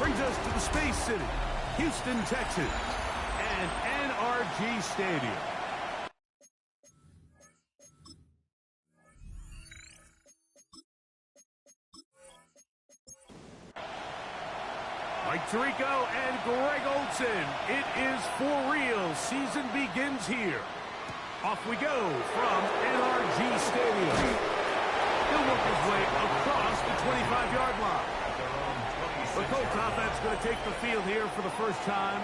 brings us to the Space City, Houston, Texas, and NRG Stadium. Mike Tirico and Greg Olsen. It is for real. Season begins here. Off we go from NRG Stadium. He'll work his way across the 25-yard line. The Colts offense going to take the field here for the first time.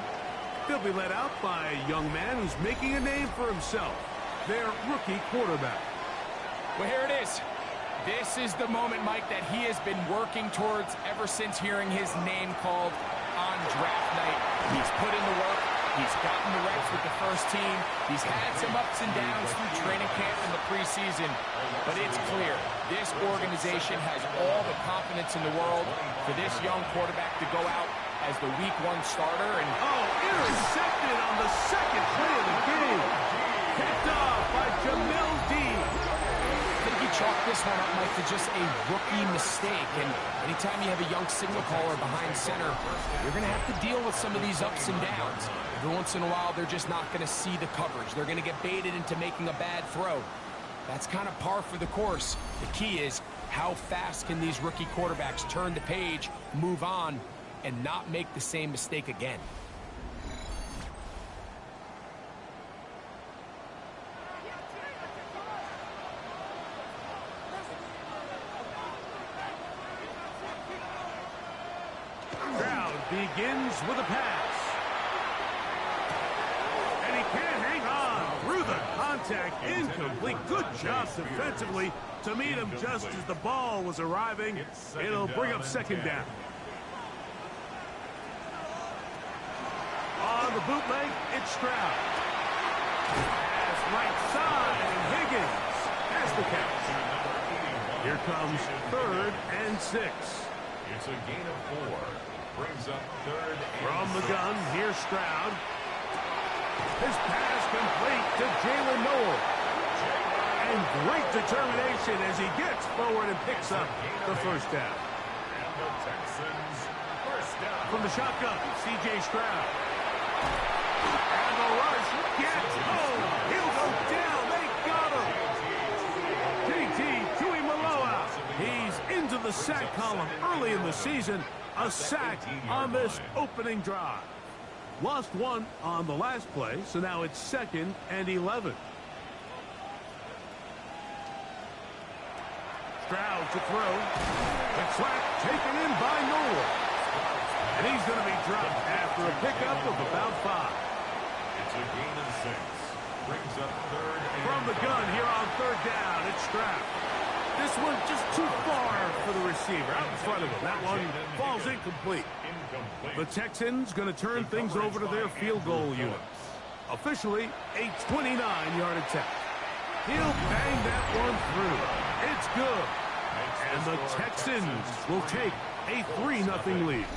They'll be led out by a young man who's making a name for himself, their rookie quarterback. Well, here it is. This is the moment, Mike, that he has been working towards ever since hearing his name called on draft night. He's put in the work. He's gotten the reps with the first team. He's had some ups and downs through training camp in the preseason. But it's clear, this organization has all the confidence in the world for this young quarterback to go out as the Week 1 starter. And intercepted on the second play of the game. Picked off by Jamel Dean. I think he chalked this one up, Mike, to just a rookie mistake. And anytime you have a young signal caller behind center, you're going to have to deal with some of these ups and downs. Every once in a while, they're just not going to see the coverage. They're going to get baited into making a bad throw. That's kind of par for the course. The key is, how fast can these rookie quarterbacks turn the page, move on, and not make the same mistake again? Begins with a pass. And he can't hang on through the contact. Incomplete. Good job defensively to meet him just as the ball was arriving. It'll bring up second down. On the bootleg, it's Stroud. Pass right side, and Higgins has the catch. Here comes 3rd and 6. It's a gain of 4. Brings up 3rd and from the gun, here's Stroud. His pass complete to Jalen Noel. And great determination as he gets forward and picks up the first down. And the Texans first down. From the shotgun, C.J. Stroud. And the rush gets home. He'll go down. They got him. J.T. Tuimoloau. He's into the sack column early in the season. A sack on this opening drive. Lost one on the last play, so now it's 2nd and 11. Stroud to throw. The trap taken in by Noel. And he's going to be dropped after a pickup of about 5. It's a gain of 6. Brings up 3rd and from the gun here on 3rd down, it's Stroud. This one just too far for the receiver. Out in front of him. That one falls incomplete. The Texans going to turn things over to their field goal unit. Officially, a 29-yard attempt. He'll bang that one through. It's good. And the Texans will take a 3-0 lead.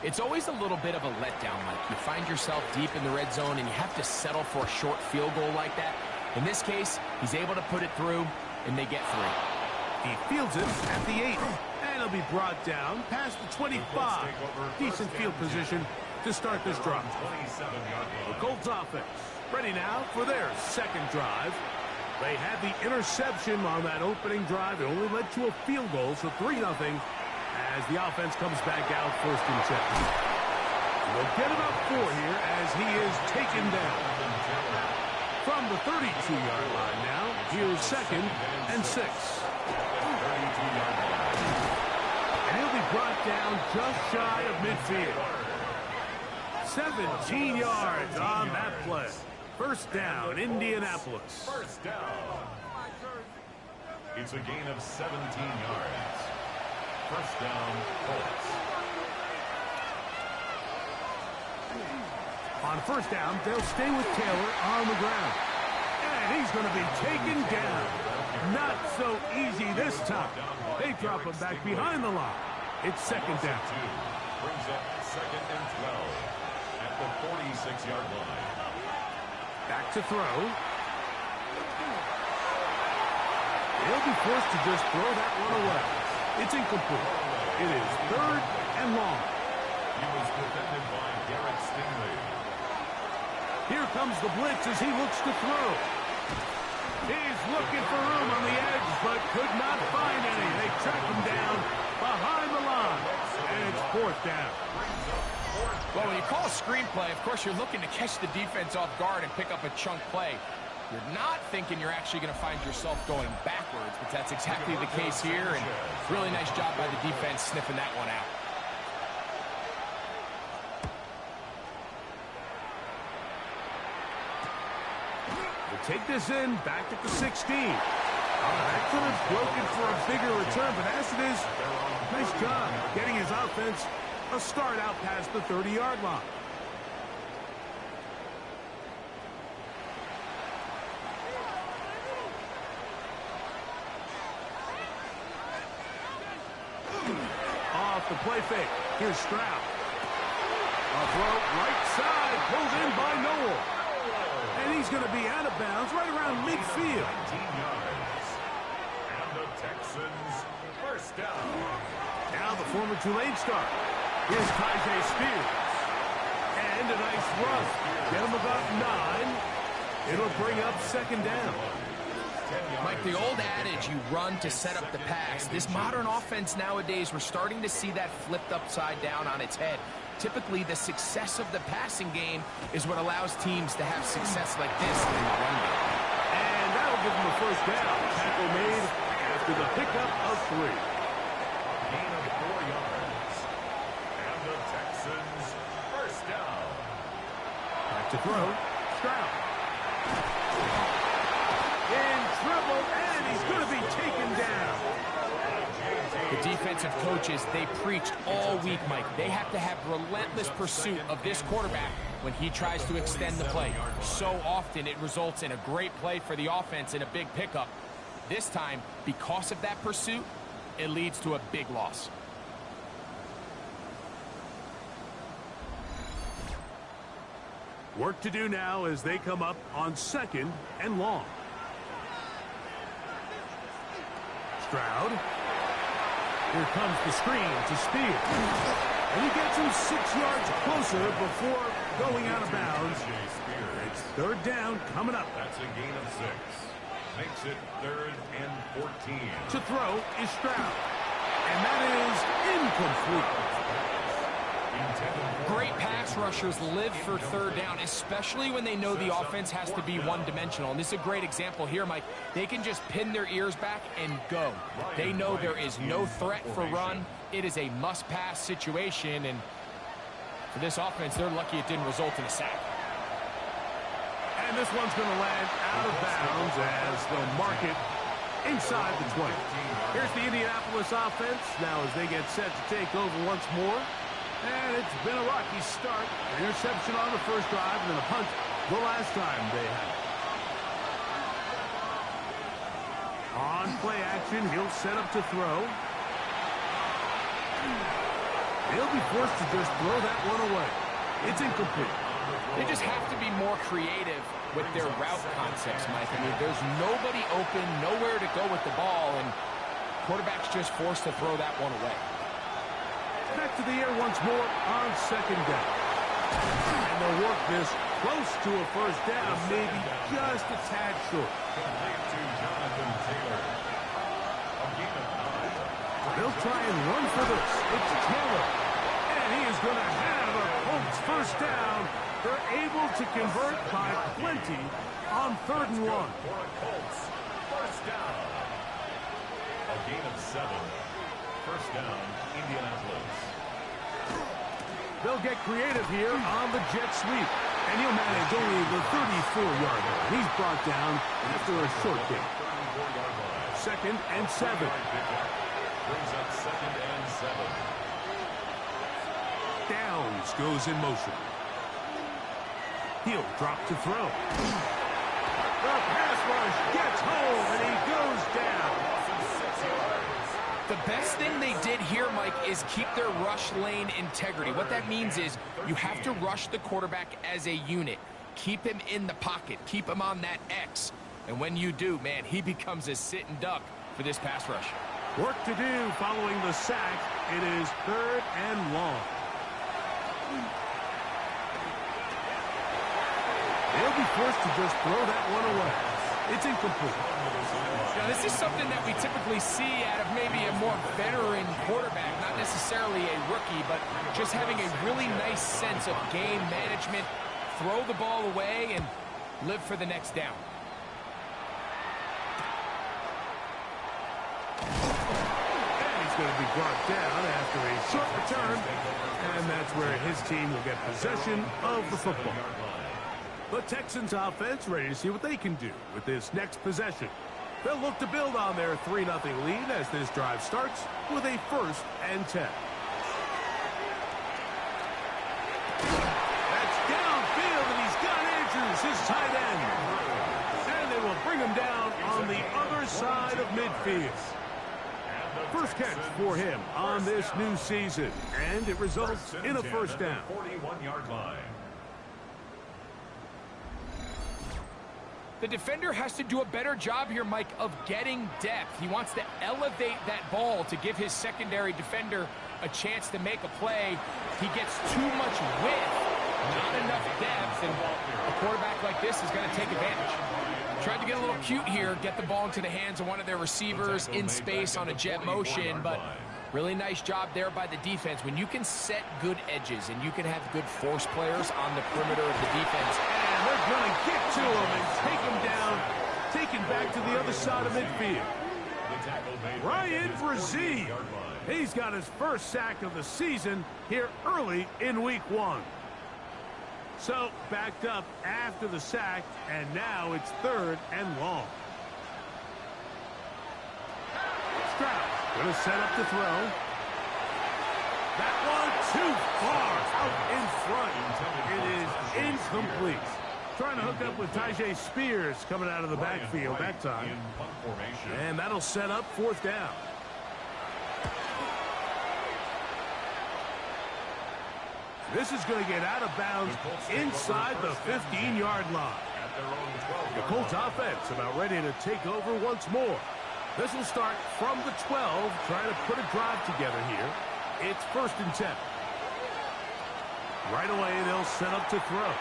It's always a little bit of a letdown, Mike. You find yourself deep in the red zone and you have to settle for a short field goal like that. In this case, he's able to put it through, and they get 3. He fields it at the 8. And he'll be brought down past the 25. Decent field position to start this drive. The Colts offense ready now for their second drive. They had the interception on that opening drive. It only led to a field goal, so 3-0 as the offense comes back out 1st and 10. They'll get about 4 here as he is taken down. From the 32-yard line now, here's 2nd and 6. And he'll be brought down just shy of midfield. 17 yards on that play. First down, Indianapolis. First down. It's a gain of 17 yards. First down, Colts. On first down, they'll stay with Taylor on the ground. And he's going to be taken down. Not so easy this time. They drop him back behind the line. It's second down. Brings up 2nd and 12 at the 46-yard line. Back to throw. He'll be forced to just throw that one away. It's incomplete. It is 3rd and long. comes the blitz as he looks to throw. He's looking for room on the edge, but could not find any. They track him down behind the line, and it's 4th down. Well, when you call a screenplay, of course, you're looking to catch the defense off guard and pick up a chunk play. You're not thinking you're actually going to find yourself going backwards, but that's exactly the case here, and really nice job by the defense sniffing that one out. Take this in, back at the 16. That could have broken for a bigger return, but as it is, nice job getting his offense a start out past the 30-yard line. Off the play fake. Here's Stroud. A throw right side, pulled in by Noel. And he's going to be out of bounds right around midfield. 19 yards. And the Texans first down. Now the former Tulane star. Here's Tyjae Spears. And a nice run. Get him about 9. It'll bring up 2nd down. Mike, the old adage, you run to set up the pass. This modern offense nowadays, we're starting to see that flipped upside down on its head. Typically, the success of the passing game is what allows teams to have success like this in the run game. And that'll give them a 1st down. Tackle made after the pickup of 3. Gain of 4 yards. And the Texans first down. Back to throw. Stroud. In trouble, and he's going to be taken down. The defensive coaches, they preached all week, Mike. They have to have relentless pursuit of this quarterback when he tries to extend the play. So often it results in a great play for the offense and a big pickup. This time, because of that pursuit, it leads to a big loss. Work to do now as they come up on 2nd and long. Stroud. Here comes the screen to Spears. And he gets him 6 yards closer before going out of bounds. It's 3rd down coming up. That's a gain of 6. Makes it 3rd and 14. To throw is Stroud. And that is incomplete. Great pass rushers live for 3rd down, especially when they know the offense has to be one-dimensional. And this is a great example here, Mike. They can just pin their ears back and go. They know there is no threat for run. It is a must-pass situation, and for this offense, they're lucky it didn't result in a sack. And this one's going to land out of bounds as they'll mark it inside the 20. Here's the Indianapolis offense now as they get set to take over once more. And it's been a rocky start. Interception on the first drive and then a punt the last time they had it. On play action, he'll set up to throw. He'll be forced to just throw that one away. It's incomplete. They just have to be more creative with their route concepts, Mike. I mean, there's nobody open, nowhere to go with the ball, and quarterback's just forced to throw that one away. Back to the air once more on 2nd down. And they'll work this close to a 1st down, maybe just a tad short. They'll try and run for this. It's Taylor. And he is going to have a Colts 1st down. They're able to convert by plenty on 3rd and 1. For a Colts 1st down. A gain of 7. 1st down, Indianapolis. They'll get creative here on the jet sweep. And he'll manage only the 34-yard line. He's brought down after a short gain. 2nd and 7. Brings up 2nd and 7. Downs goes in motion. He'll drop to throw. The pass rush gets home, and he goes down. The best thing they did here, Mike, is keep their rush lane integrity. What that means is you have to rush the quarterback as a unit. Keep him in the pocket. Keep him on that X. And when you do, man, he becomes a sitting duck for this pass rush. Work to do following the sack. It is 3rd and long. He'll be forced to just throw that one away. It's incomplete. Now, this is something that we typically see out of maybe a more veteran quarterback, not necessarily a rookie, but just having a really nice sense of game management, throw the ball away, and live for the next down. And he's going to be brought down after a short return, and that's where his team will get possession of the football. The Texans offense ready to see what they can do with this next possession. They'll look to build on their 3-0 lead as this drive starts with a 1st and 10. That's downfield, and he's got Andrews, his tight end. And they will bring him down on the other side of midfield. First catch for him on this new season, and it results in a 1st down. 41-yard line. The defender has to do a better job here, Mike, of getting depth. He wants to elevate that ball to give his secondary defender a chance to make a play. He gets too much width, not enough depth, and a quarterback like this is going to take advantage. Tried to get a little cute here, get the ball into the hands of one of their receivers in space on a jet motion, but really nice job there by the defense. When you can set good edges and you can have good force players on the perimeter of the defense, and they're going to get to him and take him down, taken back to the other side of midfield. Ryan Brazee, he's got his 1st sack of the season here early in week 1. So backed up after the sack, and now it's 3rd and long. Stroud going to set up to throw. That one too far out in front. It is incomplete. Trying to hook up with Tyjae Spears coming out of the backfield that time. And that'll set up 4th down. This is going to get out of bounds inside the 15-yard line. The Colts offense about ready to take over once more. This will start from the 12, trying to put a drive together here. It's 1st and 10. Right away, they'll set up to throw.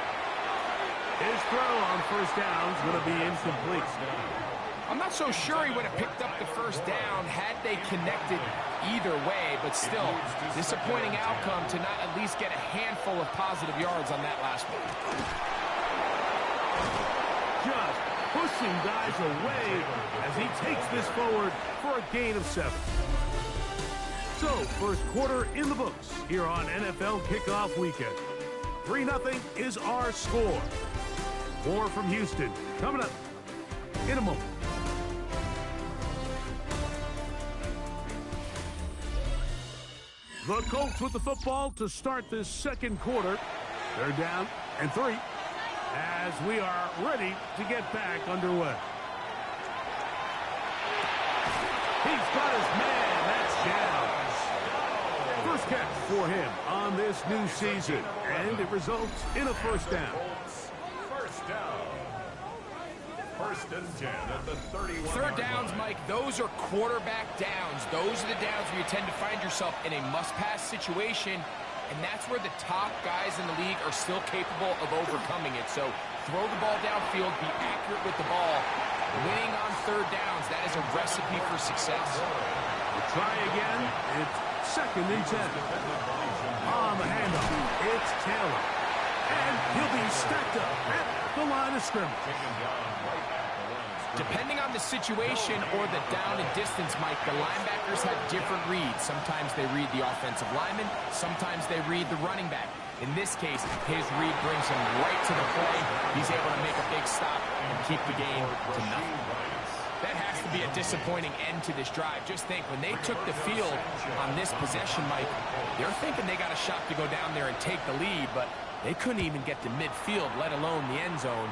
His throw on 1st down is going to be incomplete. I'm not so sure he would have picked up the 1st down had they connected either way, but still, disappointing outcome to not at least get a handful of positive yards on that last one. Just pushing guys away as he takes this forward for a gain of 7. So, 1st quarter in the books here on NFL Kickoff Weekend. 3-0 is our score. More from Houston coming up in a moment. The Colts with the football to start this 2nd quarter. They're down and 3 as we are ready to get back underway. He's got his man. That's Downs. 1st catch for him on this new season, and it results in a 1st down. 1st down. 1st and 10 at the 31. 3rd downs, Mike, those are quarterback downs. Those are the downs where you tend to find yourself in a must-pass situation, and that's where the top guys in the league are still capable of overcoming it. So throw the ball downfield, be accurate with the ball. Winning on 3rd downs, that is a recipe for success. We'll try again. It's 2nd and 10. On the handoff, it's Taylor. And he'll be stacked up at the line of scrimmage. Depending on the situation or the down and distance, Mike, the linebackers have different reads. Sometimes they read the offensive lineman. Sometimes they read the running back. In this case, his read brings him right to the play. He's able to make a big stop and keep the game to nothing. That has to be a disappointing end to this drive. Just think, when they took the field on this possession, Mike, they're thinking they got a shot to go down there and take the lead, but they couldn't even get to midfield, let alone the end zone.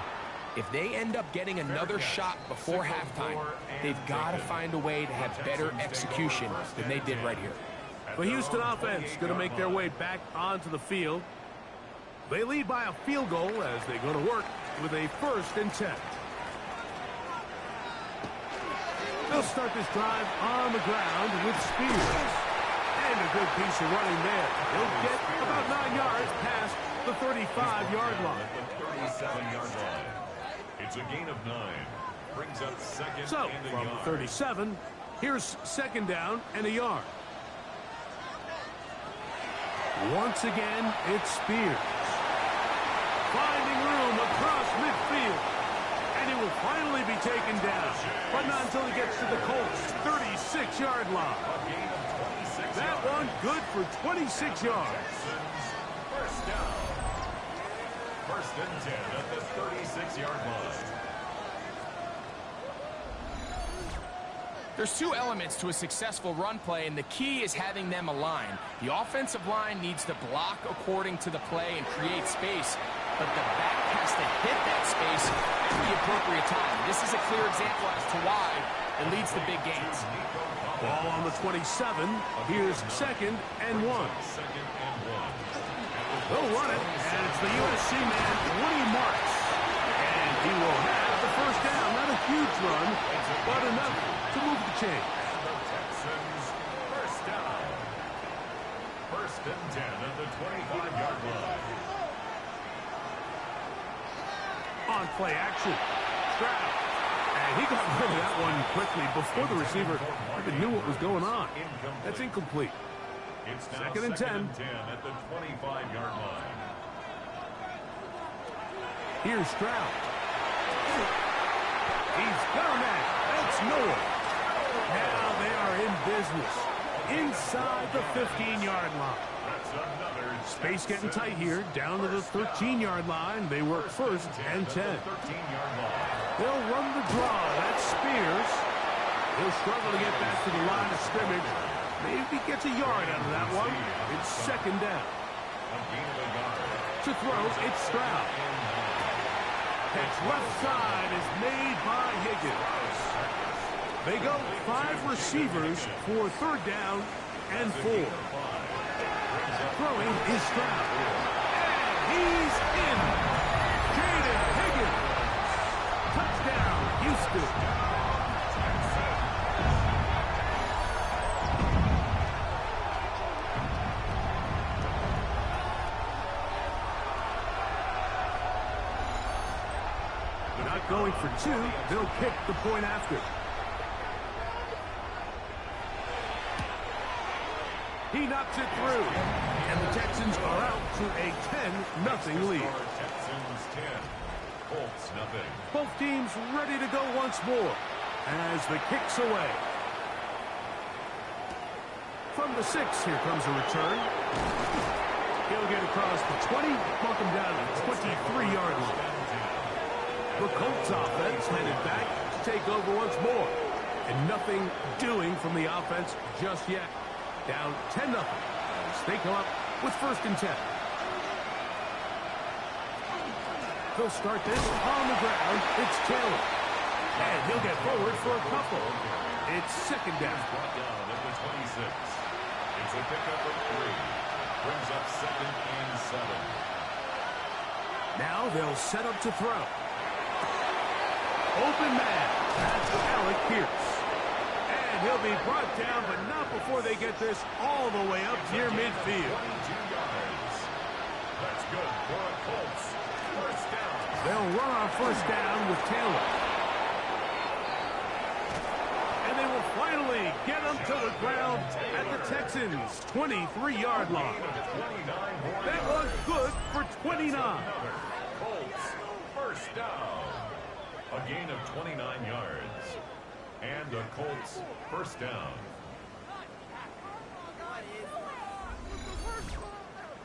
If they end up getting another shot before halftime, they've got to find a way to have better execution than they did right here. The Houston offense going to make their way back onto the field. They lead by a field goal as they go to work with a 1st and 10. They'll start this drive on the ground with Spears. And a good piece of running there. He'll get about 9 yards past the 35-yard line. 37-yard line. It's a gain of 9. Brings up second So, and a from yard. 37, here's second down and a yard. Once again, it's Spears. Finding room across midfield. And he will finally be taken down. But not until he gets to the Colts' 36-yard line. A gain of 26 That yards. one good for 26 yards. Texans, first down. First and 10 at the 36-yard line. There's two elements to a successful run play, and the key is having them align. The offensive line needs to block according to the play and create space, but the back has to hit that space at the appropriate time. This is a clear example as to why it leads to big gains. Ball on the 27. Here's second and 1. Second and 1. They'll run it, and it's the USC man, Woody Marks. And he will have the first down. Not a huge run, but enough to move the chain. The Texans, first down. First and 10 at the 25-yard line. On play action. Stroud. And he got rid of that one quickly before the receiver even knew what was going on. That's incomplete. It's now Second and 10. at the 25-yard line. Here's Stroud. He's done that. That's Noah. Now they are in business. Inside the 15-yard line. That's another Space getting tight here. Down to the 13-yard line. They work first and 10. 13-yard line. They'll run the draw. That's Spears. He'll struggle to get back to the line of scrimmage. Maybe gets a yard out of that one. It's second down. A gain of a yard. To throw, it's Stroud. Catch left side is made by Higgins. They go 5 receivers for third down and 4. Throwing is Stroud. And he's in. Jaden Higgins. Touchdown, Houston. Not going for 2. They'll kick the point after. He knocks it through. And the Texans are out to a 10-0 lead. Texans 10. Colts nothing. Both teams ready to go once more as the kick's away. From the 6, here comes a return. He'll get across the 20, mark him down at the 23-yard line. The Colts offense headed back to take over once more. And nothing doing from the offense just yet. Down 10-0 as they come up with first and 10. They'll start this on the ground. It's Taylor. And he'll get forward for a couple. It's second down. Brought down at the 26. It's a pickup of 3. Brings up second and 7. Now they'll set up to throw. Open man. That's Alec Pierce. And he'll be brought down, but not before they get this all the way up near midfield. 22 yards. That's good for a Colts. First down. They'll run on first down with Taylor. And they will finally get him to the ground at the Texans' 23-yard line. That was good for 29. Colts first down. A gain of 29 yards. And the Colts first down.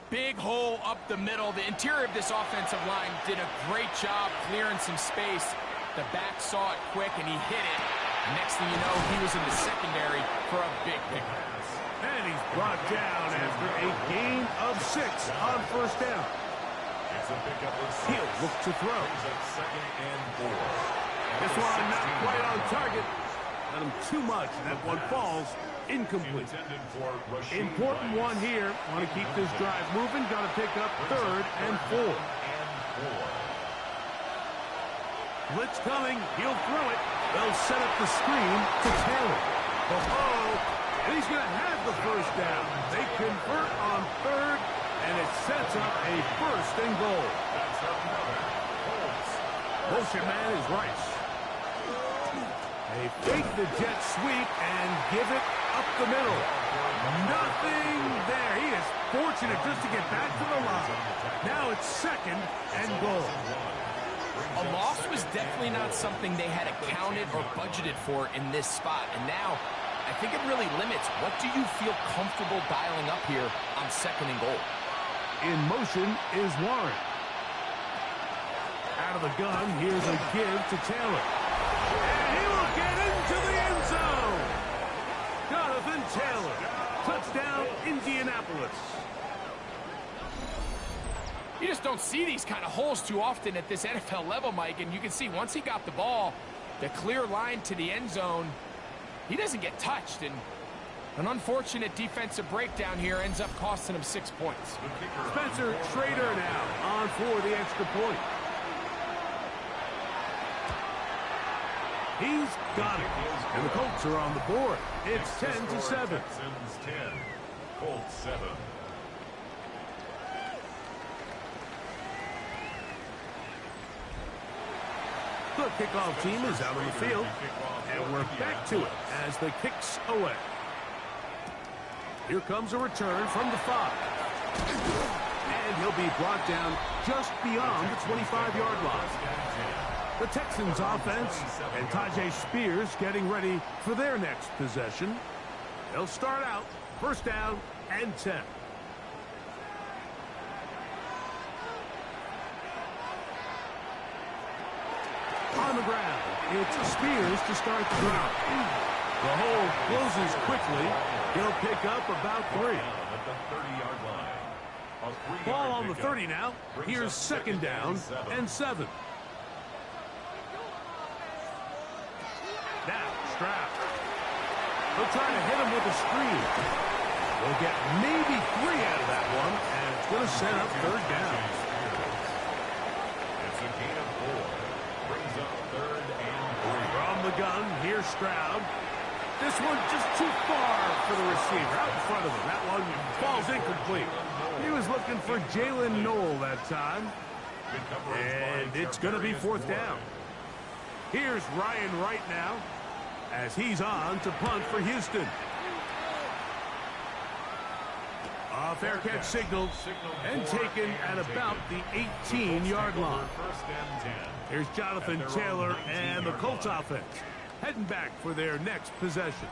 Big hole up the middle. The interior of this offensive line did a great job clearing some space. The back saw it quick, and he hit it. Next thing you know, he was in the secondary for a big pass. And he's brought down after a gain of 6 on first down. It's a pickup of 6. He'll look to throw. Brings up second and 4. This one not quite on target. Not him too much, and that one falls incomplete. Intended for Rashid Important Rice. one here. Want to keep this drive moving. Got to pick up third and 4. Blitz coming. He'll throw it. They'll set up the screen to Taylor. And he's going to have the first down. They convert on third, and it sets up a first and goal. That's another Colts Motion man is Rice. They fake the jet sweep and give it up the middle. Nothing there. He is fortunate just to get back to the line. Now it's 2nd and goal. A loss was definitely not something they had accounted or budgeted for in this spot. And now, I think it really limits. What do you feel comfortable dialing up here on 2nd and goal? In motion is Warren. Out of the gun, here's a give to Taylor. And he will get into the end zone. Jonathan Taylor. Touchdown, Indianapolis. You just don't see these kind of holes too often at this NFL level, Mike. And you can see once he got the ball, the clear line to the end zone, he doesn't get touched. And an unfortunate defensive breakdown here ends up costing him 6 points. Spencer Schrader now on for the extra point. He's got it. And the Colts are on the board. It's 10-7. Texans 10, Colts 7. The kickoff team is out on the field, and we're back to it as the kicks away. Here comes a return from the 5. And he'll be brought down just beyond the 25-yard line. The Texans offense and Tajay Spears getting ready for their next possession. They'll start out 1st down and 10. On the ground, it's Spears to start the drive. The hole closes quickly. He'll pick up about 3. At the 30-yard line. Ball on the 30 now. Here's 2nd down and 7. Now, Stroud. They'll try to hit him with a screen. They'll get maybe 3 out of that one, and it's going to set up 3rd down. It's a gain of 4. Brings up 3rd and 3. From the gun, here's Stroud. This one just too far for the receiver. Out in front of him. That one falls incomplete. He was looking for Jalen Noel that time. And it's going to be 4th down. Here's Ryan Wright now as he's on to punt for Houston. A fair catch signaled and taken at about the 18-yard line. Here's Jonathan Taylor and the Colts offense heading back for their next possession.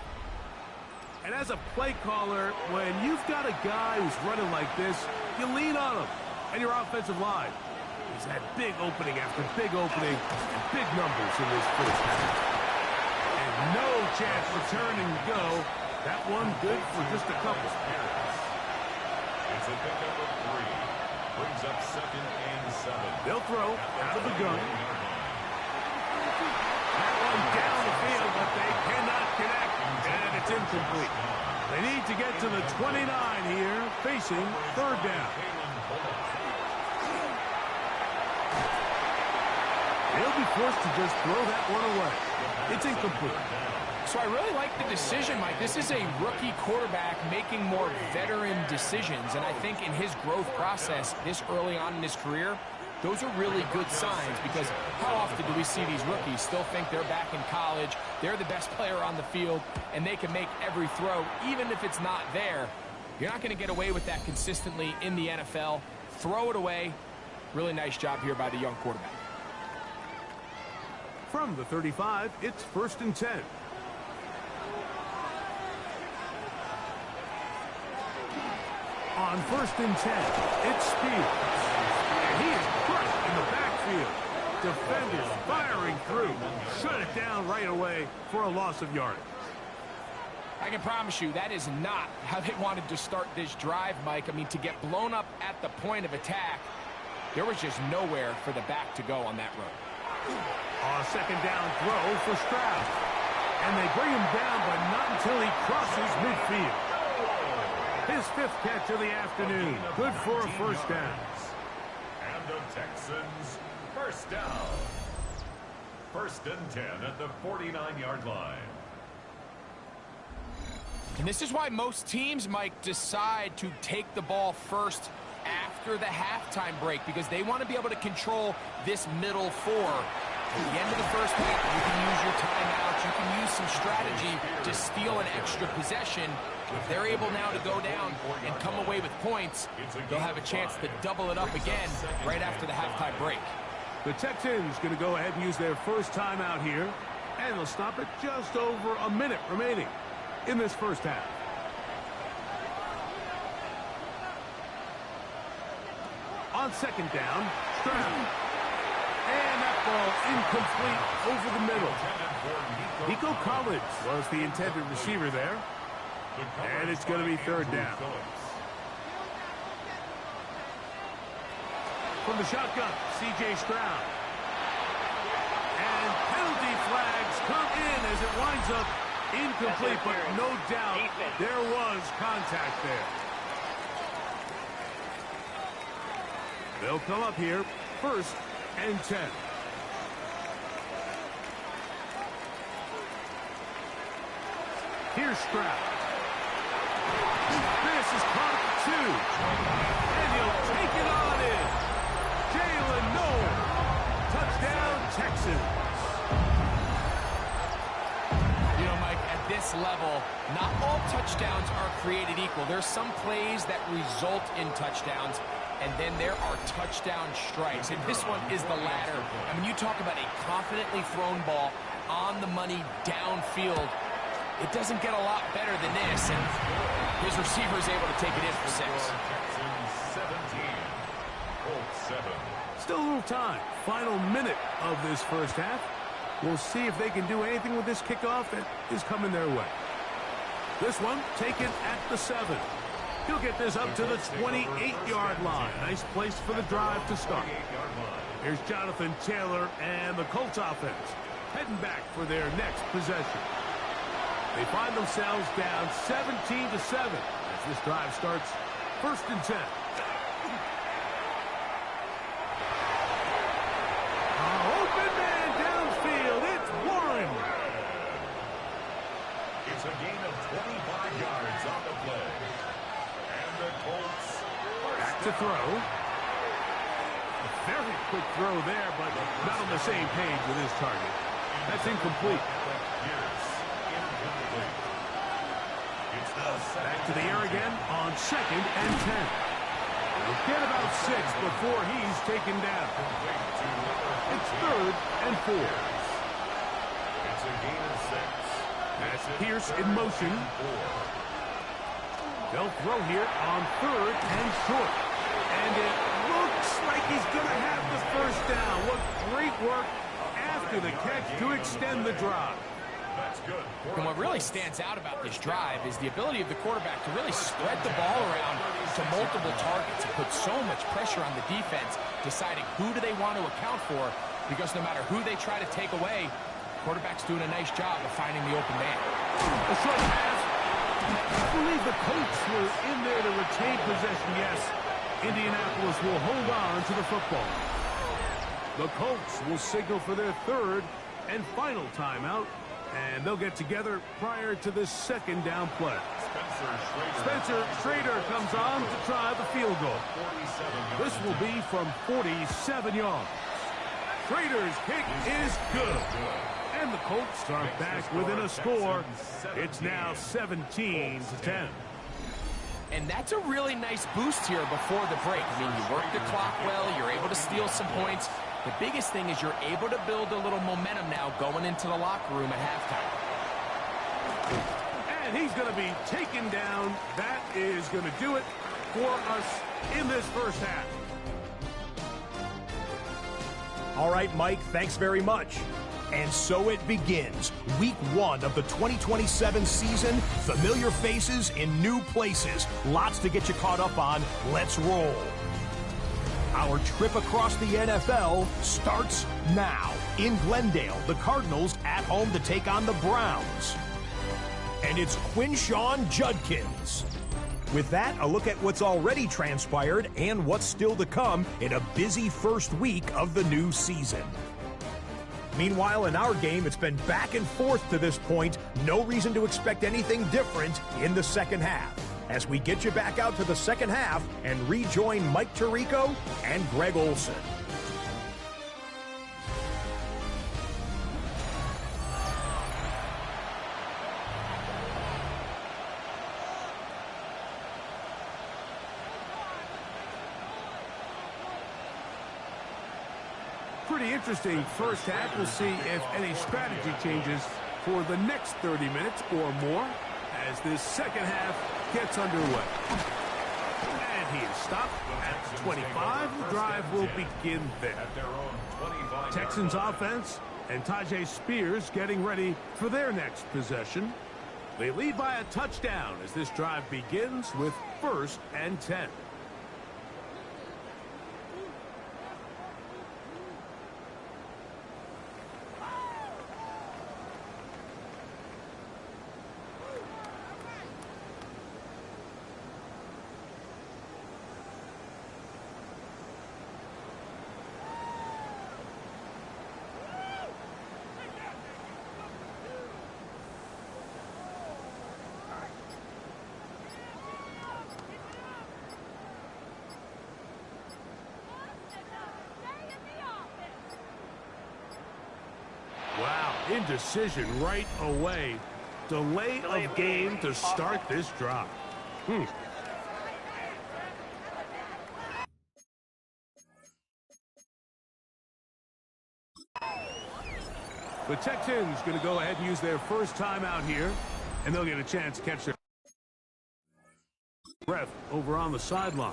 And as a play caller, when you've got a guy who's running like this, you lean on him and your offensive line. He's had big opening after big opening and big numbers in this 1st half. And no chance for turn and go. That one good for just a couple. It's a pickup of 3. Brings up 2nd and 7. They'll throw out of the gun. That one down the field, but they cannot connect. And it's incomplete. They need to get to the 29 here, facing 3rd down. They'll be forced to just throw that one away. It's incomplete. So I really like the decision, Mike. This is a rookie quarterback making more veteran decisions. And I think in his growth process this early on in his career, those are really good signs, because how often do we see these rookies still think they're back in college, they're the best player on the field, and they can make every throw, even if it's not there. You're not going to get away with that consistently in the NFL. Throw it away. Really nice job here by the young quarterback. From the 35, it's 1st and 10. On 1st and 10, it's Spears. And he is crushed in the backfield. Defenders firing through. Shut it down right away for a loss of yardage. I can promise you that is not how they wanted to start this drive, Mike. I mean, to get blown up at the point of attack, there was just nowhere for the back to go on that run. A 2nd down throw for Stroud. And they bring him down, but not until he crosses midfield. His 5th catch of the afternoon. Good for a 1st down. And the Texans 1st down. 1st and 10 at the 49-yard line. And this is why most teams, Mike, decide to take the ball first after the halftime break, because they want to be able to control this middle 4. At the end of the first half, you can use your timeouts. You can use some strategy to steal an extra possession. If they're able now to go down and come away with points, they'll have a chance to double it up again right after the halftime break. The Texans going to go ahead and use their first timeout here, and they'll stop it just over a minute remaining in this first half. On second down, Stroud. And that ball incomplete over the middle. Nico Collins was the intended receiver there. And it's going to be third down. From the shotgun, C.J. Stroud. And penalty flags come in as it winds up incomplete, but no doubt there was contact there. They'll come up here, 1st and 10. Here's Stroud. This is caught at 2. And he'll take it on in. Jalen Noel. Touchdown, Texans. You know, Mike, at this level, not all touchdowns are created equal. There's some plays that result in touchdowns, and then there are touchdown strikes. And this one is the latter. I mean, you talk about a confidently thrown ball on the money downfield. It doesn't get a lot better than this, and his receiver is able to take it in for 6. Still a little time. Final minute of this first half. We'll see if they can do anything with this kickoff that is coming their way. This one taken at the 7. He'll get this up to the 28-yard line. Nice place for the drive to start. Here's Jonathan Taylor and the Colts offense heading back for their next possession. They find themselves down 17-7 as this drive starts 1st and 10. Open man downfield. It's Warren. It's a gain of 25 yards on the play. And the Colts Back to throw. A very quick throw there, but not on the same page with his target. That's incomplete. Back to the air again on 2nd and 10. We'll get about 6 before he's taken down. It's 3rd and 4. It's a gain of 6. That's Pierce in motion. They'll throw here on 3rd and short. And it looks like he's going to have the first down. What great work after the catch to extend the drive. That's good. And what really stands out about this drive is the ability of the quarterback to really spread the ball around to multiple targets and put so much pressure on the defense, deciding who do they want to account for, because no matter who they try to take away, the quarterback's doing a nice job of finding the open man. A short pass. I believe the Colts were in there to retain possession. Yes, Indianapolis will hold on to the football. The Colts will signal for their 3rd and final timeout. And they'll get together prior to this 2nd down play. Spencer Schrader comes on to try the field goal. This will be from 47 yards. Schrader's kick is good. And the Colts are back within a score. It's now 17-10. And that's a really nice boost here before the break. I mean, you work the clock well, you're able to steal some points. The biggest thing is you're able to build a little momentum now going into the locker room at halftime. And he's going to be taken down. That is going to do it for us in this first half. All right, Mike, thanks very much. And so it begins. Week 1 of the 2027 season. Familiar faces in new places. Lots to get you caught up on. Let's roll. Our trip across the NFL starts now. In Glendale, the Cardinals at home to take on the Browns. And it's Quinshawn Judkins. With that, a look at what's already transpired and what's still to come in a busy first week of the new season. Meanwhile, in our game, it's been back and forth to this point. No reason to expect anything different in the second half. As we get you back out to the second half and rejoin Mike Tirico and Greg Olson. pretty interesting first half. We'll see if any strategy changes for the next 30 minutes or more as this second half gets underway. And he is stopped at the 25. The drive will begin there. Texans offense and Tajay Spears getting ready for their next possession. They lead by a touchdown as this drive begins with 1st and 10. Wow, indecision right away. Delay of game to start this drive. The Texans going to go ahead and use their first time out here, and they'll get a chance to catch their breath over on the sideline.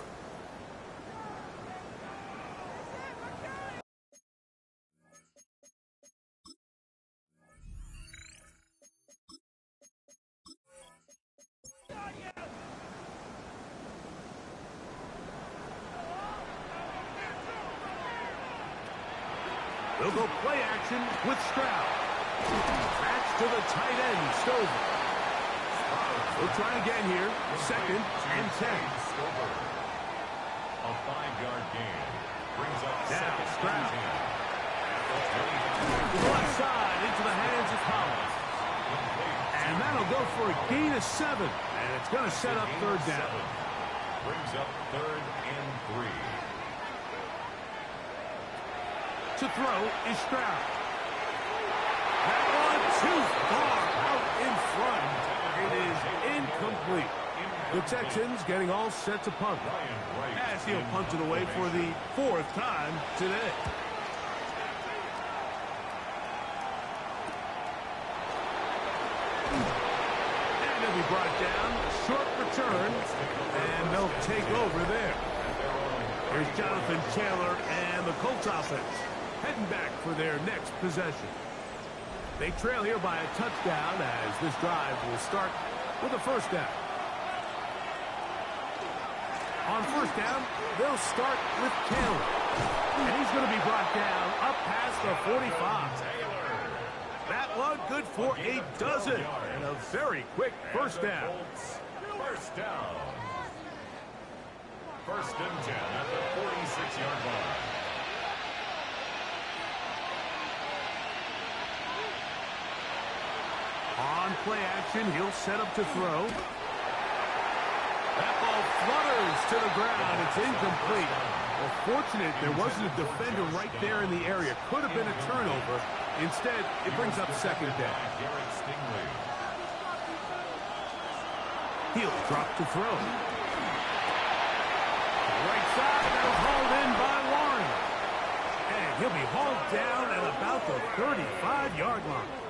They'll go play action with Stroud. Patch to the tight end, Stover. We'll try again here. 2nd and 10. A 5-yard gain brings up Now, 2nd Stroud. and 10. To the left side into the hands of Collins. And that'll go for a gain of 7. And it's going to set up 3rd down. Brings up 3rd and 3. To throw is Stroud. That one too far out in front. It is incomplete. The Texans getting all set to punt. As he'll punt it away for the 4th time today. And he'll be brought down. Short return. And they'll take over there. Here's Jonathan Taylor and the Colts offense heading back for their next possession. They trail here by a touchdown as this drive will start with a 1st down. On 1st down, they'll start with Taylor. And he's going to be brought down up past the 45. That one good for a dozen. And a very quick 1st down. 1st down. 1st and 10 at the 46-yard line. On play action, he'll set up to throw. That ball flutters to the ground. It's incomplete. Well, fortunate there wasn't a defender right there in the area. Could have been a turnover. Instead, it brings up 2nd down. He'll drop to throw. Right side, and hauled in by Warren. And he'll be hauled down at about the 35-yard line.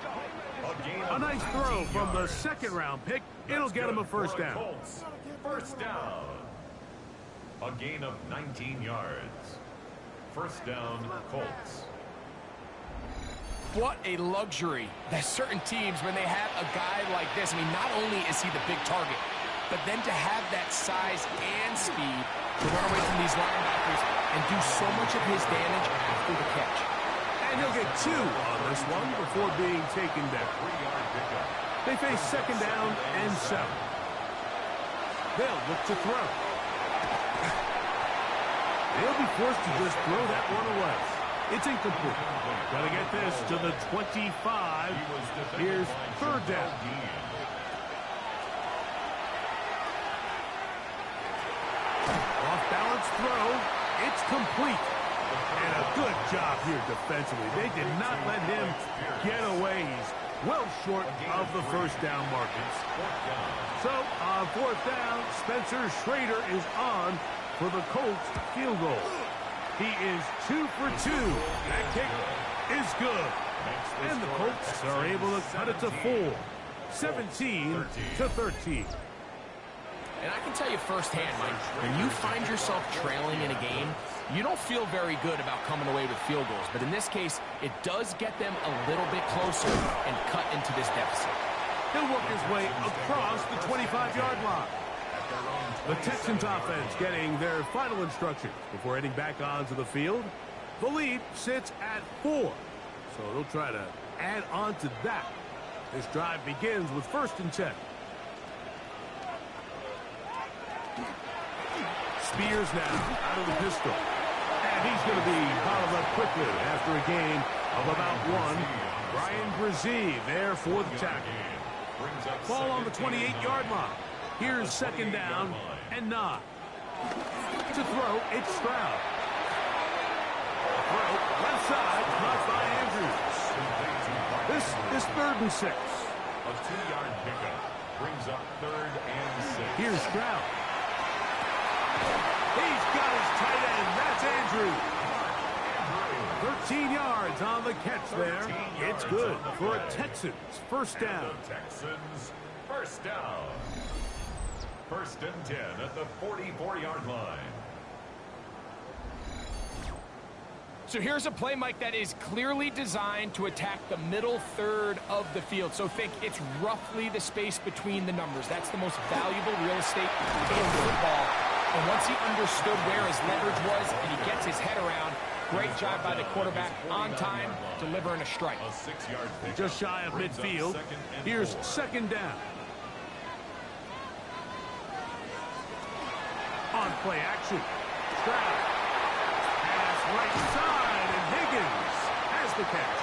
A nice throw from the 2nd-round pick. It'll get him a 1st down. 1st down. A gain of 19 yards. 1st down, Colts. What a luxury that certain teams, when they have a guy like this, I mean, not only is he the big target, but then to have that size and speed to run away from these linebackers and do so much of his damage after the catch. And he'll get 2 on this one before being taken down. They face 2nd down and 7. They'll look to throw. They'll be forced to just throw that one away. It's incomplete. Gonna get this to the 25. Here's 3rd down. Off-balance throw. It's complete. And a good job here defensively. They did not let him get away. He's well short of the 1st down markers. So, on 4th down, Spencer Schrader is on for the Colts field goal. He is 2 for 2. That kick is good. And the Colts are able to cut it to 4. 17-13. And I can tell you firsthand, Mike, when you find yourself trailing in a game, you don't feel very good about coming away with field goals. But in this case, it does get them a little bit closer and cut into this deficit. He'll work his way across the 25-yard line. The Texans offense getting their final instructions before heading back onto the field. The lead sits at 4. So they'll try to add on to that. This drive begins with 1st and 10. Spears now out of the pistol. And he's going to be bottled up quickly after a gain of about 1. Brian Brzee there for the tackle. Ball on the 28-yard line. Here's 2nd down and 9. To throw, it's Stroud. Throw, left side, caught by Andrews. This is 3rd and 6. A 2-yard pickup brings up 3rd and 6. Here's Stroud. He's got his tight end. That's Andrews. 13 yards on the catch there. It's good for a Texans 1st down. Texans 1st down. 1st and 10 at the 44-yard line. So here's a play, Mike, that is clearly designed to attack the middle third of the field. So think it's roughly the space between the numbers. That's the most valuable real estate in football. And once he understood where his leverage was and he gets his head around, great job by the quarterback on time, delivering a strike. A 6-yard pickup Just shy of brings up midfield. 2nd and Here's 4. 2nd down. On play action. Stroud. Pass right side, and Higgins has the catch.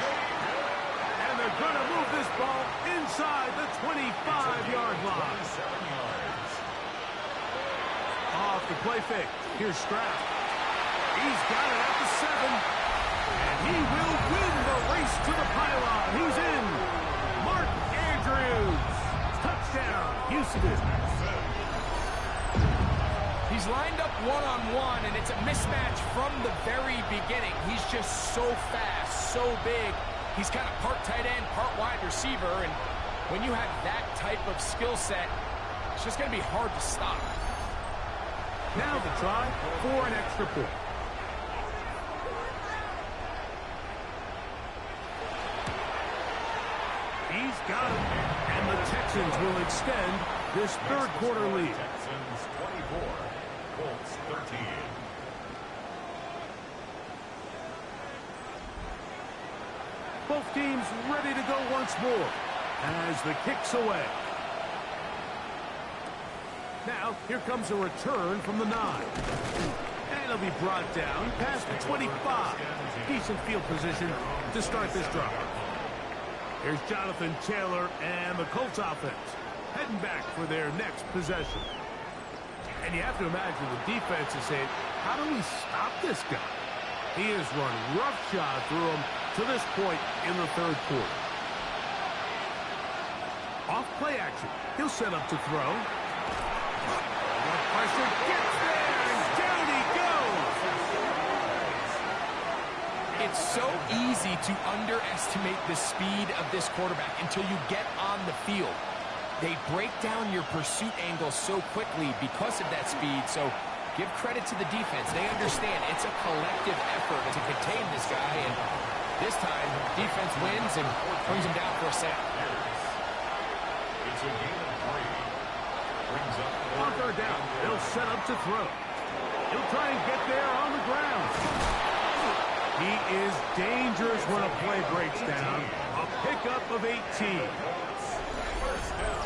And they're going to move this ball inside the 25-yard line. 7 yards. Off the play fake. Here's Stroud. He's got it at the 7. And he will win the race to the pylon. He's in. Mark Andrews. Touchdown, Houston. He's lined up one-on-one, and it's a mismatch from the very beginning. He's just so fast, so big. He's kind of part tight end, part wide receiver, and when you have that type of skill set, it's just going to be hard to stop. Now the try for an extra point. He's got it, and the Texans will extend this 3rd quarter lead. Texans 24, Colts 13. Both teams ready to go once more as the kick's away. Now, here comes a return from the 9. And it'll be brought down past the 25. Decent field position to start this drive. Here's Jonathan Taylor and the Colts offense heading back for their next possession. And you have to imagine the defense is saying, how do we stop this guy? He has run roughshod through him to this point in the 3rd quarter. Off play action. He'll set up to throw. Pressure gets there, and down he goes. It's so easy to underestimate the speed of this quarterback until you get on the field. They break down your pursuit angle so quickly because of that speed, so give credit to the defense. They understand it's a collective effort to contain this guy, and this time, defense wins and brings him down for a sack. It's a gain of 3. Brings up On 3rd down, they'll set up to throw. He'll try and get there on the ground. He is dangerous when a play breaks down. A pickup of 18. 1st down.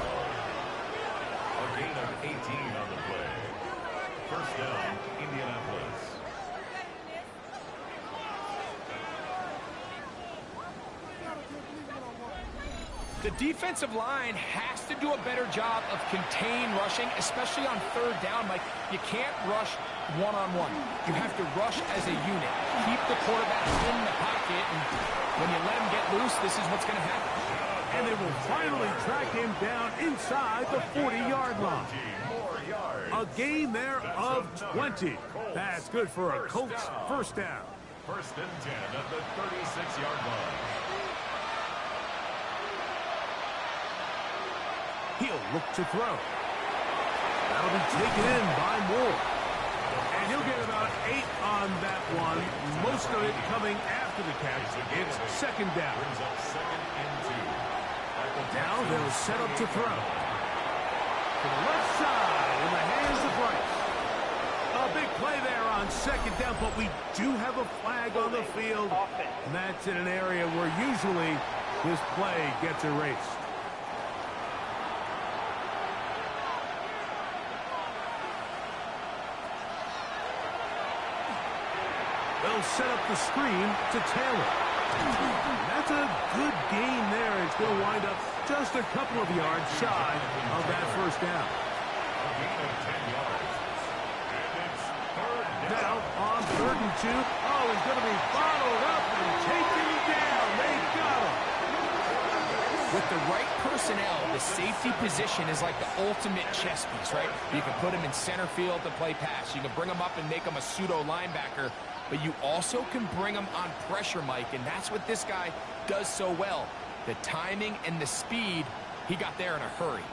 A gain of 18 on the play. 1st down, Indianapolis. The defensive line has to do a better job of contain rushing, especially on 3rd down. Like, you can't rush one-on-one. You have to rush as a unit. Keep the quarterback in the pocket, and when you let him get loose, this is what's going to happen. And they will finally track him down inside the 40-yard line. More yards. A A gain there of 20. That's good for a Colts first down. First and 10 at the 36-yard line. He'll look to throw. That'll be taken in by Moore. And he'll get about 8 on that one. Most of it coming after the catch. It's second down. Brings up second and 2. Now they'll set up to throw. To the left side in the hands of Rice. A big play there on second down, but we do have a flag on the field. And that's in an area where usually this play gets erased. They'll set up the screen to Taylor. That's a good gain there. It's going to wind up just a couple of yards shy of that first down. A gain of 10 yards. And it's third down. Now on 3rd and 2. Oh, he's going to be followed up and taken down. They got him. With the right personnel, the safety position is like the ultimate chess piece, right? You can put him in center field to play pass. You can bring him up and make him a pseudo linebacker. But you also can bring him on pressure, Mike, and that's what this guy does so well. The timing and the speed, he got there in a hurry.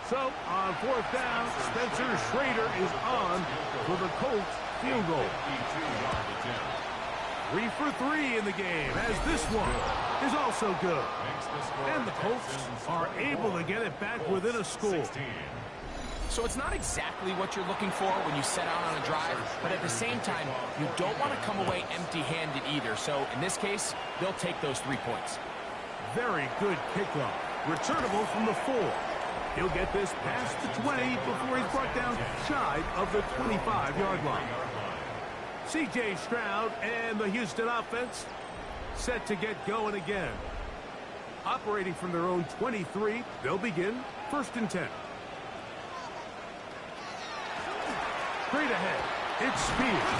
So, on 4th down, Spencer Schrader is on for the Colts field goal. 3 for 3 in the game, as this one is also good. And the Colts are able to get it back within a score. So it's not exactly what you're looking for when you set out on a drive, but at the same time, you don't want to come away empty-handed either. So in this case, they'll take those 3 points. Very good kickoff. Returnable from the 4. He'll get this past the 20 before he's brought down shy of the 25-yard line. C.J. Stroud and the Houston offense set to get going again. Operating from their own 23, they'll begin 1st and 10. Straight ahead, it's Spears.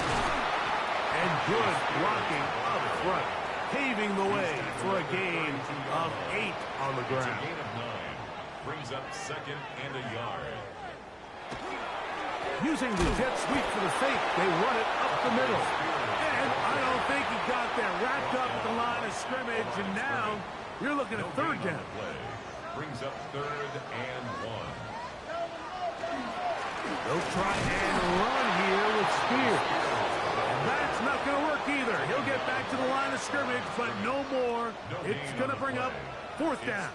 And good blocking up front, paving the way for a gain of 8 on the ground. It's a gain of 9. Brings up second and a yard. Using the jet sweep for the fake, they run it up the middle. And I don't think he got there. Wrapped up at the line of scrimmage, and now you're looking at 3rd down. Brings up 3rd and 1. They'll try and run here with Spears. That's not going to work either. He'll get back to the line of scrimmage, but no more. It's going to bring up 4th down.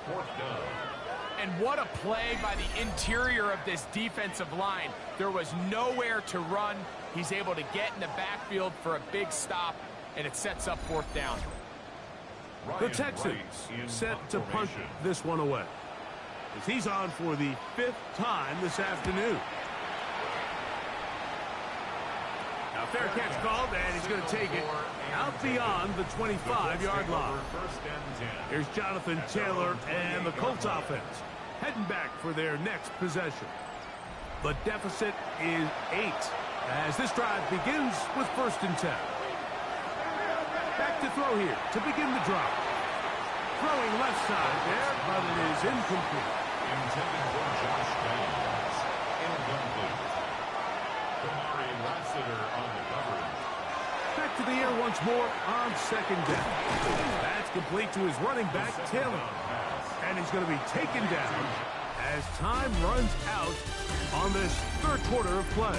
And what a play by the interior of this defensive line. There was nowhere to run. He's able to get in the backfield for a big stop, and it sets up 4th down. The Texans set to punt this one away, as he's on for the 5th time this afternoon. Now fair catch called, and he's going to take it out beyond the 25-yard line. Here's Jonathan Taylor and the Colts offense heading back for their next possession. The deficit is 8 as this drive begins with 1st and 10. Back to throw here to begin the drive. Throwing left side there, but it is incomplete. Intended for Josh Downs. Incomplete. Kamari Lassiter on the coverage. Back to the air once more on 2nd down. That's complete to his running back, Taylor. And he's going to be taken down as time runs out on this 3rd quarter of play.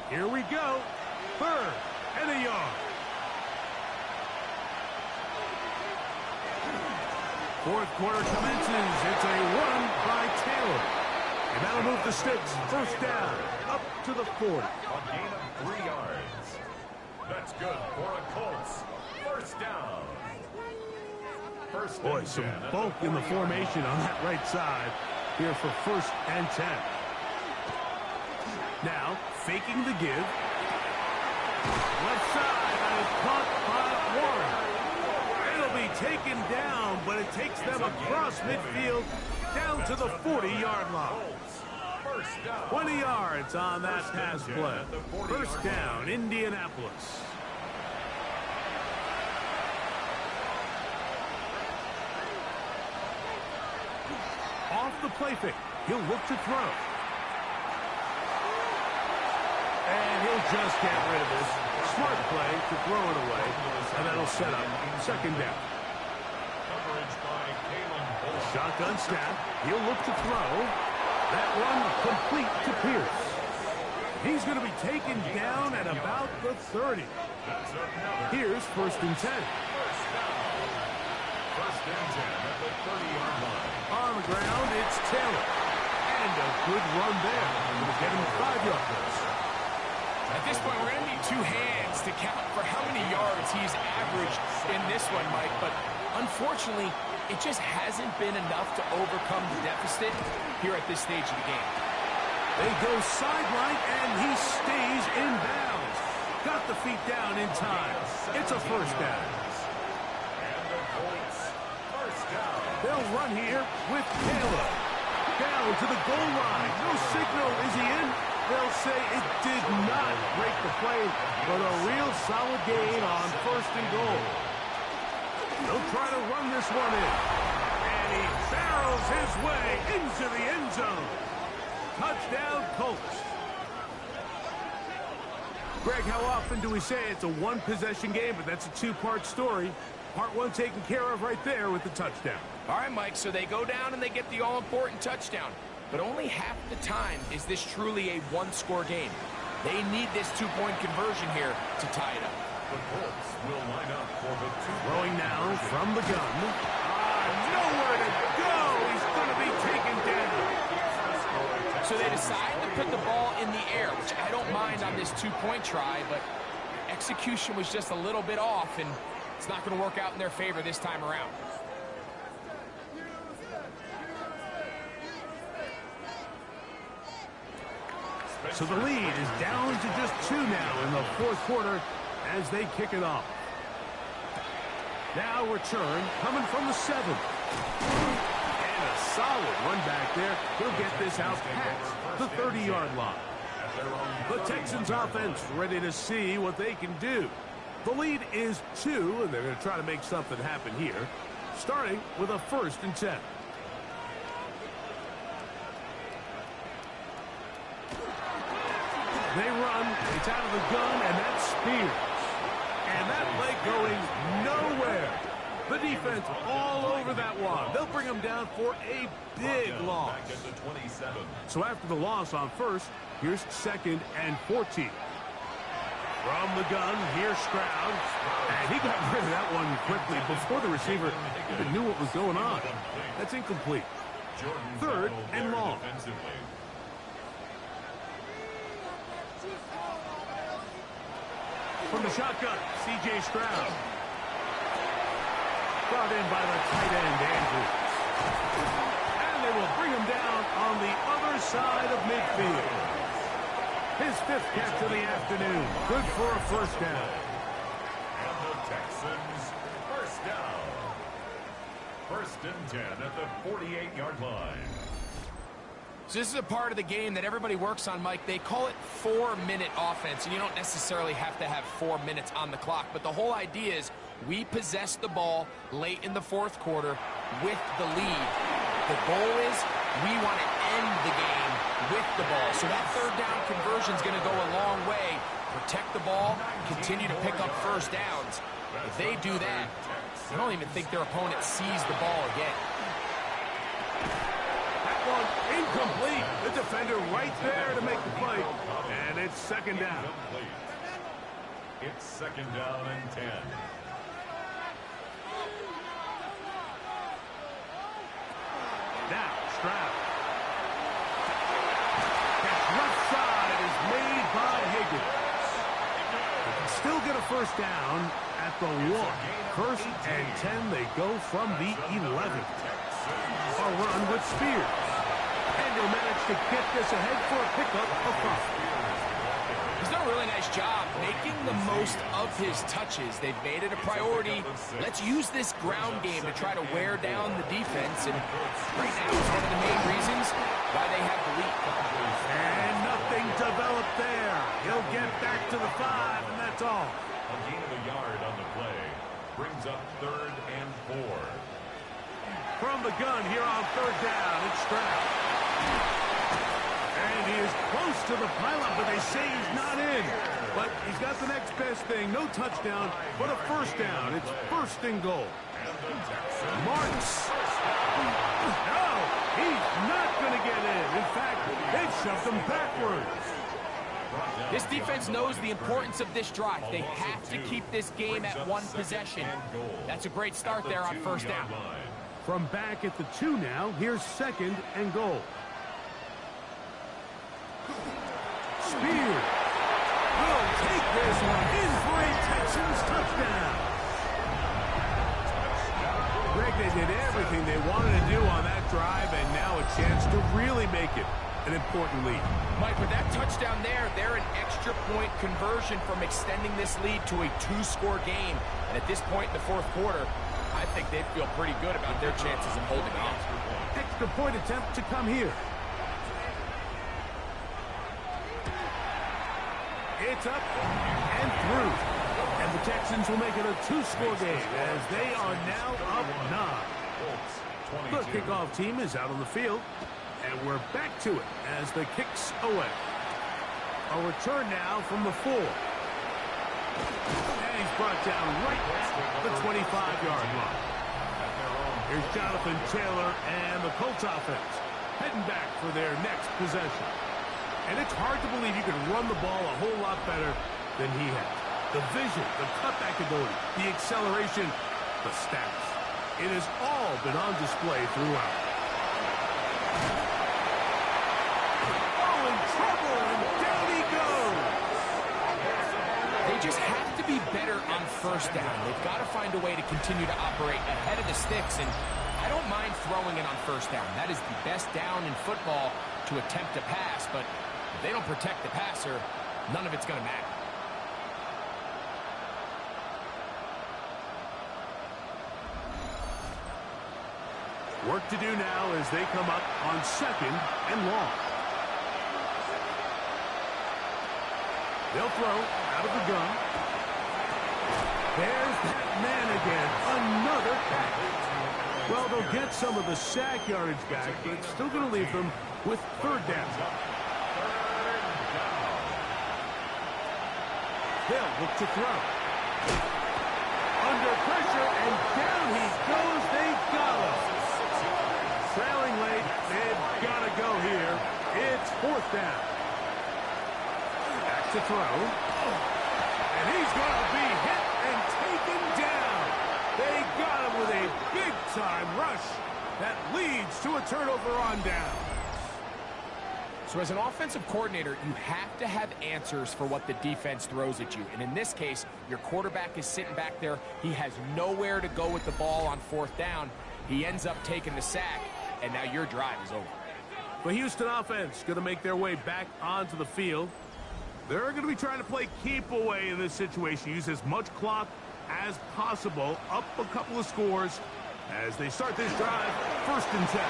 Here we go. 3rd and a yard. 4th quarter commences. It's a run by Taylor. And that'll move the sticks. 1st down. Up to the 40. A gain of 3 yards. That's good for a Colts. 1st down. Boy, some bulk in the formation on that right side here for 1st and 10. Now, faking the give. Left side, and it's caught by Warren. It'll be taken down, but it takes them across midfield down to the 40-yard line. 20 yards on that pass play. First down, Indianapolis. Off the play fake. He'll look to throw. And he'll just get rid of this. Smart play to throw it away. And that'll set up second down. Shotgun snap. He'll look to throw. That run complete to Pierce. He's going to be taken down at about the 30. Here's first and 10. First and 10 at the 30-yard line. On the ground, it's Taylor. And a good run there. Going to get him 5 yards. At this point, we're going to need two hands to count for how many yards he's averaged in this one, Mike. But unfortunately, it just hasn't been enough to overcome the deficit here at this stage of the game. They go sideline, and he stays in bounds. Got the feet down in time. It's a first down. And the Colts, first down. They'll run here with Taylor. Down to the goal line. No signal. Is he in? They'll say it did not break the play, but a real solid gain on first and goal. They'll try to run this one in. And he barrels his way into the end zone. Touchdown, Colts. Greg, how often do we say it's a one-possession game, but that's a two-part story? Part one taken care of right there with the touchdown. All right, Mike, so they go down and they get the all-important touchdown. But only half the time is this truly a one-score game. They need this two-point conversion here to tie it up. The Colts will line up for the Throwing now from the gun. Nowhere to go. He's going to be taken down. So they decide to put the ball in the air, which I don't mind on this two-point try, but execution was just a little bit off, and it's not going to work out in their favor this time around. So the lead is down to just 2 now in the fourth quarter as they kick it off. Now return coming from the 7. And a solid run back there. He'll get this out past the 30-yard line. The Texans offense ready to see what they can do. The lead is 2, and they're going to try to make something happen here, starting with a first and 10. They run, it's out of the gun, and that's Spears. And that play going nowhere. The defense all over that one. They'll bring him down for a big loss. So after the loss on first, here's second and 14. From the gun, here's Stroud. And he got rid of that one quickly before the receiver even knew what was going on. That's incomplete. Third and long. From the shotgun, C.J. Stroud. Brought in by the tight end, Andrews. And they will bring him down on the other side of midfield. His 5th catch of the afternoon. Good for a first down. And the Texans, first down. First and 10 at the 48-yard line. So this is a part of the game that everybody works on, Mike. They call it 4-minute offense, and you don't necessarily have to have 4 minutes on the clock. But the whole idea is we possess the ball late in the fourth quarter with the lead. The goal is we want to end the game with the ball. So that third down conversion is going to go a long way. Protect the ball, continue to pick up first downs. If they do that, I don't even think their opponent sees the ball again. One incomplete. The defender right there to make the play. And it's second down. It's second down and 10. Now, Stroud. Catch left side is made by Higgins. They can still get a first down at the 1. First and 10, they go from the 11. A run with Spears. And he'll manage to get this ahead for a pickup of 5. He's done a really nice nice job making the most of his touches. They've made it a priority. Let's use this ground game to try to wear down the defense. And right now is one of the main reasons why they have the lead. And nothing developed there. He'll get back to the 5, and that's all. A gain of a yard on the play. Brings up 3rd and 4. From the gun here on 3rd down, it's Stroud. And he is close to the pylon, but they say he's not in. But he's got the next best thing. No touchdown, but a 1st down. It's 1st and goal. Marks. No, he's not going to get in. In fact, they've shoved him backwards. This defense knows the importance of this drive. They have to keep this game at 1 possession. That's a great start there on 1st down. From back at the 2 now, here's 2nd and goal. Spear will take this one in for a Texans touchdown. Greg, they did everything they wanted to do on that drive, and now a chance to really make it an important lead. Mike, with that touchdown there, they're an extra point conversion from extending this lead to a 2-score game. And at this point in the 4th quarter, I think they'd feel pretty good about their chances of holding on. Extra point attempt to come here. It's up and through. And the Texans will make it a 2-score game as they are now up 9. The kickoff team is out on the field. And we're back to it as the kicks away. A return now from the 4. And he's brought down right at the 25-yard line. Here's Jonathan Taylor and the Colts offense heading back for their next possession. And it's hard to believe you can run the ball a whole lot better than he has. The vision, the cutback ability, the acceleration, the stats. It has all been on display throughout. Oh, in trouble, and down he goes. They just have to be better on 1st down. They've got to find a way to continue to operate ahead of the sticks, and I don't mind throwing it on 1st down. That is the best down in football to attempt a pass, but if they don't protect the passer, none of it's going to matter. Work to do now as they come up on 2nd and long. They'll throw out of the gun. There's that man again. Another catch. Well, they'll get some of the sack yardage back, but it's still going to leave them with 3rd down. They'll look to throw. Under pressure, and down he goes. They've got him. Trailing late, they've got to go here. It's 4th down. Back to throw. And he's going to be hit and taken down. They got him with a big-time rush that leads to a turnover on down. So as an offensive coordinator, you have to have answers for what the defense throws at you. And in this case, your quarterback is sitting back there. He has nowhere to go with the ball on 4th down. He ends up taking the sack, and now your drive is over. The Houston offense going to make their way back onto the field. They're going to be trying to play keep away in this situation. Use as much clock as possible. Up a couple of scores as they start this drive. 1st and 10.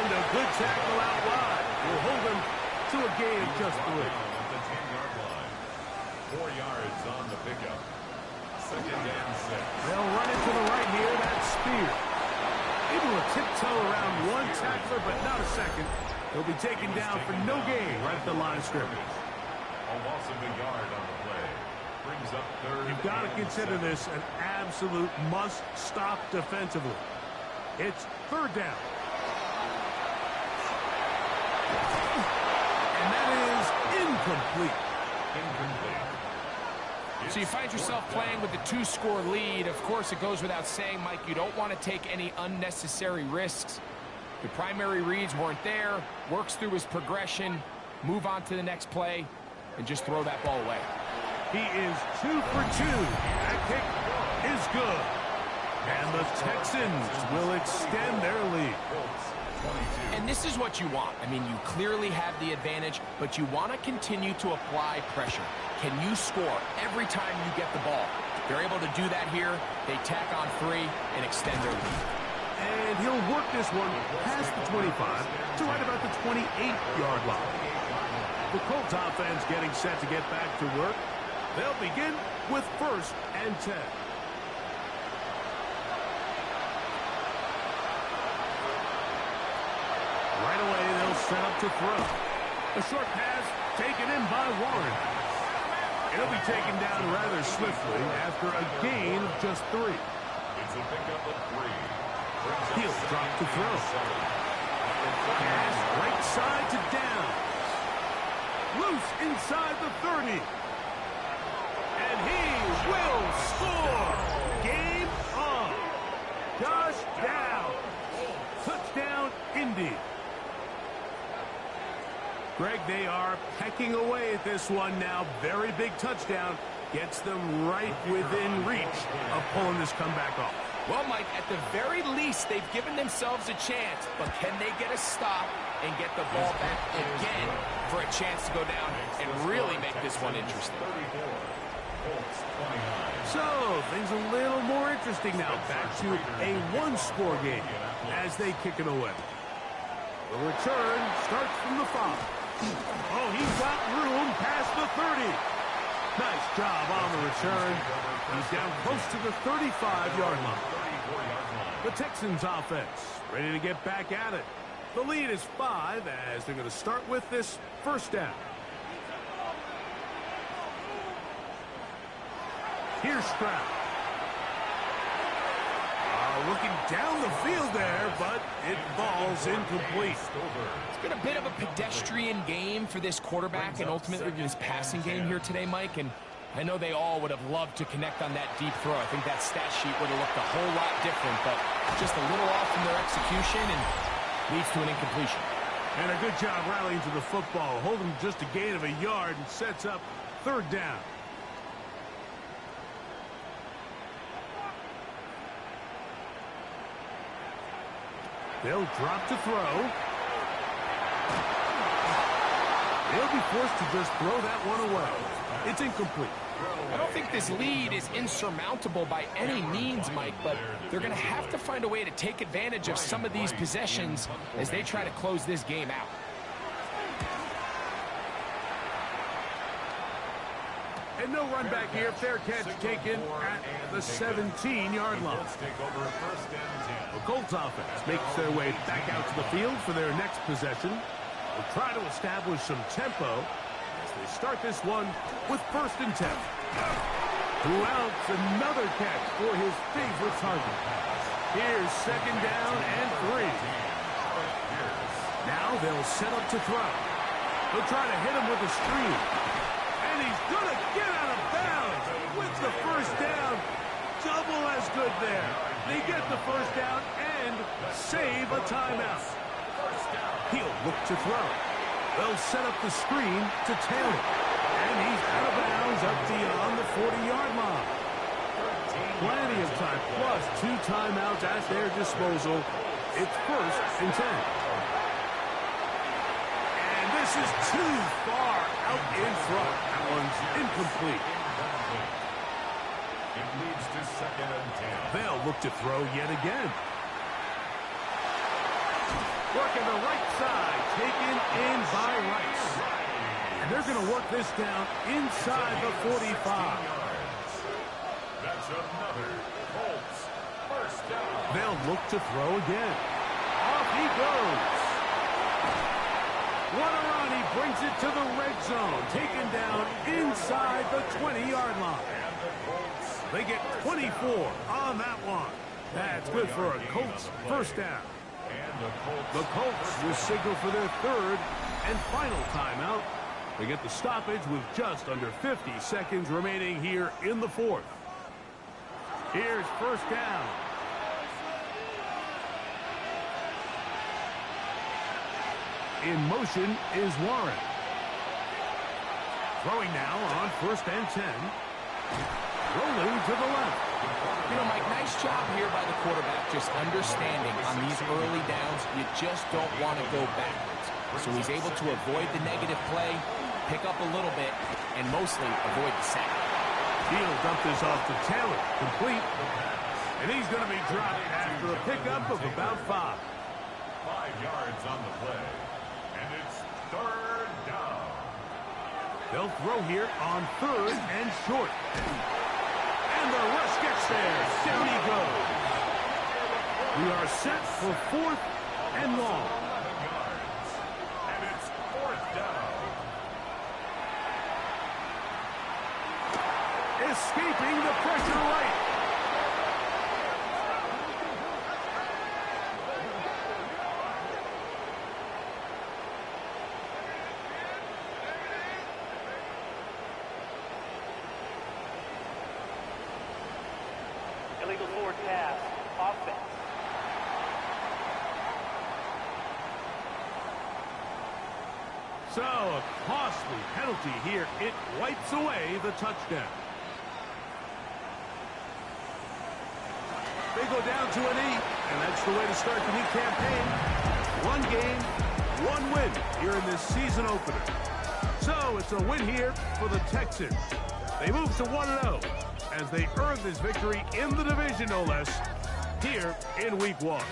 And a good tackle out wide will hold them to a gain of just 3. At the 10-yard line. 4 yards on the pickup. 2nd and 6. They'll run it to the right here. That's Spear. Able to tiptoe around one tackler, but not a second. He'll be taken down for no gain right at the line of scrimmage. A loss of a yard on the play. Brings up 3rd. You've got to consider this an absolute must-stop defensively. It's 3rd down. And that is incomplete. So you find yourself playing with a 2-score lead. Of course, it goes without saying, Mike, you don't want to take any unnecessary risks. The primary reads weren't there. Works through his progression, move on to the next play, and just throw that ball away. He is 2 for 2. That kick is good. And the Texans will extend their lead. And this is what you want. I mean, you clearly have the advantage, but you want to continue to apply pressure. Can you score every time you get the ball? They're able to do that here. They tack on 3 and extend their lead. And he'll work this one past the 25 to right about the 28-yard line. The Colts offense getting set to get back to work. They'll begin with 1st and 10. Right away, they'll set up to throw. A short pass taken in by Warren. It'll be taken down rather swiftly after a gain of just 3. It's a pickup of 3. He'll drop to throw. Pass right side to down. Loose inside the 30. And he will score. Game on. Touchdown. Touchdown, Indy. Greg, they are pecking away at this one now. Very big touchdown. Gets them right within reach of pulling this comeback off. Well, Mike, at the very least, they've given themselves a chance, but can they get a stop and get the ball back again for a chance to go down and really make this one interesting? So, things a little more interesting now. Back to a one-score game as they kick it away. The return starts from the 5. Oh, he's got room past the 30. Nice job on the return. He's down close to the 35-yard line. The Texans offense ready to get back at it. The lead is 5 as they're going to start with this 1st down. Here's Stroud. Looking down the field there, but it falls incomplete. It's been a bit of a pedestrian game for this quarterback and ultimately this passing game here today, Mike. And I know they all would have loved to connect on that deep throw. I think that stat sheet would have looked a whole lot different, but just a little off from their execution and leads to an incompletion. And a good job rallying to the football, holding just a gain of a yard and sets up 3rd down. They'll drop to throw. They'll be forced to just throw that one away. It's incomplete. I don't think this lead is insurmountable by any means, Mike, but they're going to have to find a way to take advantage of some of these possessions as they try to close this game out. And no run back here. Fair catch taken at the 17-yard line. The Colts offense makes their way back out to the field for their next possession. They'll try to establish some tempo as they start this one with 1st and 10. Throughout, another catch for his favorite target. Here's 2nd down and 3. Now they'll set up to throw. They'll try to hit him with a screen. And he's going to get out of bounds with the 1st down. Double as good there. They get the 1st down and save a timeout. He'll look to throw. They'll set up the screen to Taylor. And he's out of bounds up beyond the 40-yard line. Plenty of time, plus 2 timeouts at their disposal. It's 1st and 10. And this is too far out in front. That one's incomplete. It leads to 2nd and 10. They'll look to throw yet again. Working the right side, taken in by Rice. And they're going to work this down inside the 45. That's another Colts 1st down. They'll look to throw again. Off he goes. What a run. He brings it to the red zone. Taken down inside the 20-yard line. They get 24 on that one. That's good for a Colts 1st down. The Colts will signal for their 3rd and final timeout. They get the stoppage with just under 50 seconds remaining here in the 4th. Here's 1st down. In motion is Warren. Throwing now on 1st and 10. Rolling to the left. You know, Mike, nice job here by the quarterback, just understanding on these early downs, you just don't want to go backwards. So he's able to avoid the negative play, pick up a little bit, and mostly avoid the sack. He'll dump this off to Taylor, complete. And he's going to be dropped after a pickup of about 5. 5 yards on the play. And it's 3rd down. They'll throw here on 3rd and short. And the rush gets there. Down he goes. We are set for 4th and long. And it's 4th down. Escaping the pressure right. Illegal forward pass. Offense. So, a costly penalty here. It wipes away the touchdown. They go down to an 8, and that's the way to start the new campaign. 1 game, 1 win here in this season opener. So, it's a win here for the Texans. They move to 1-0 as they earn this victory in the division, no less, here in Week 1.